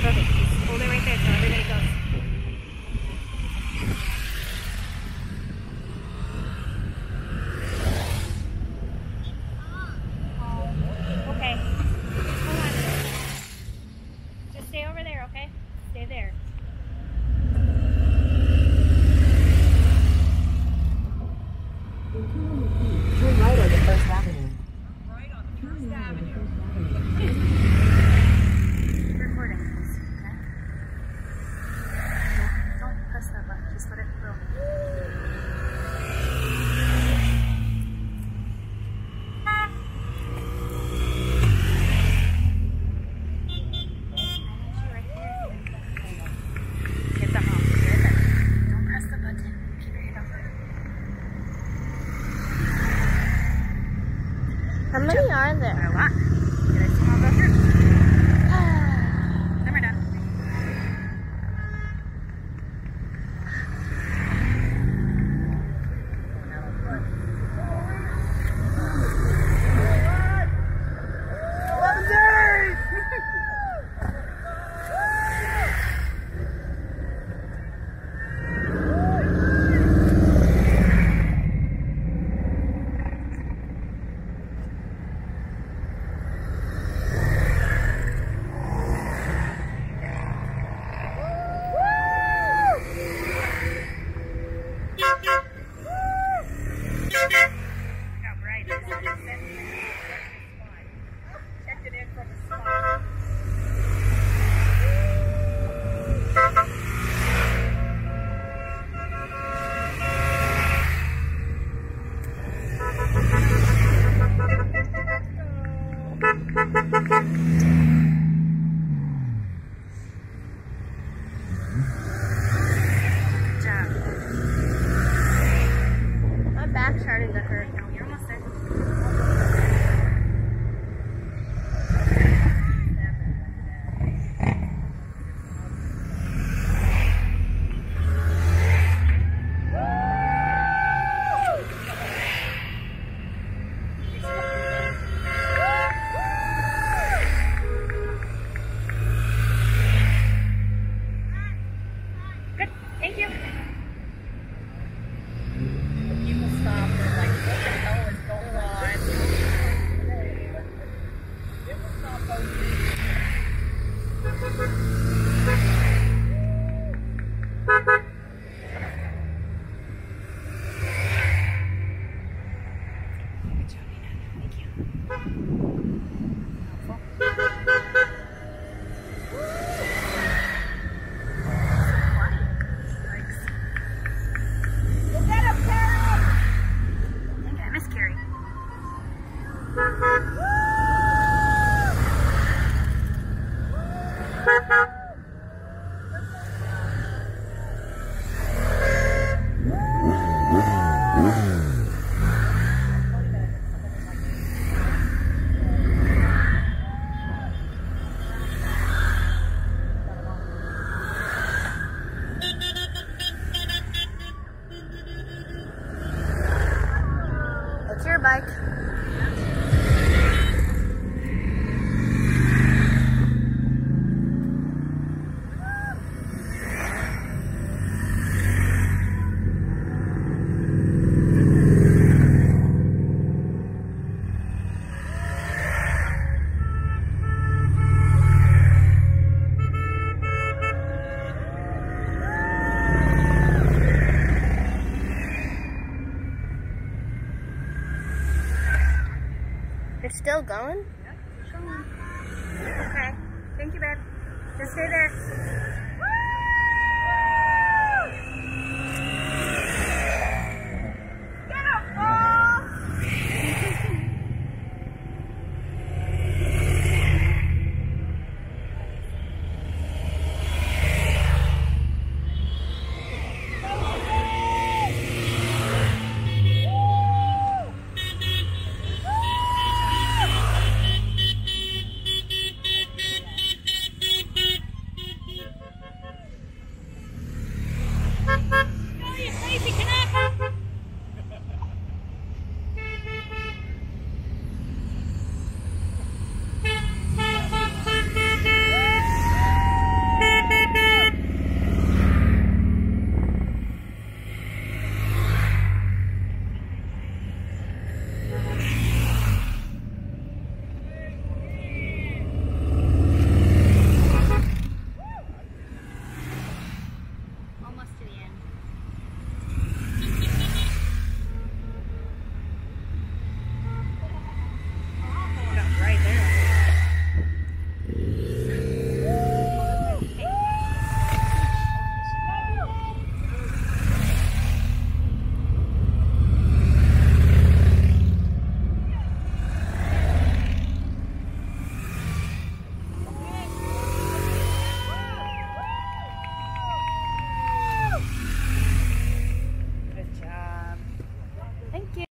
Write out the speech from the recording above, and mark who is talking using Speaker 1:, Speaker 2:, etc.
Speaker 1: Perfect. Just hold it right there so everybody goes. Oh, okay. Hold on. Just stay over there, okay? Stay there.
Speaker 2: Turn right on the First Avenue.
Speaker 3: Right on the First Avenue.
Speaker 1: Recording this, okay? Don't press that button, just let it go. Get the hump, good. Don't press the button. Keep your hand up.
Speaker 4: How many are there?
Speaker 1: A lot. Did I see them all go through? Then we're done.
Speaker 3: Checked it in from the spot.
Speaker 1: Good job.
Speaker 4: My back's starting to hurt.
Speaker 1: You're almost there. Good. Thank you.
Speaker 3: People stop and like, what the hell is going on? It was not supposed
Speaker 1: Good job, Nina. Thank you.
Speaker 3: Look at him, Carol!
Speaker 1: Dang it, I missed Carrie.
Speaker 4: It's your bike. It's still going?
Speaker 1: Okay. Thank you, babe. Just stay there.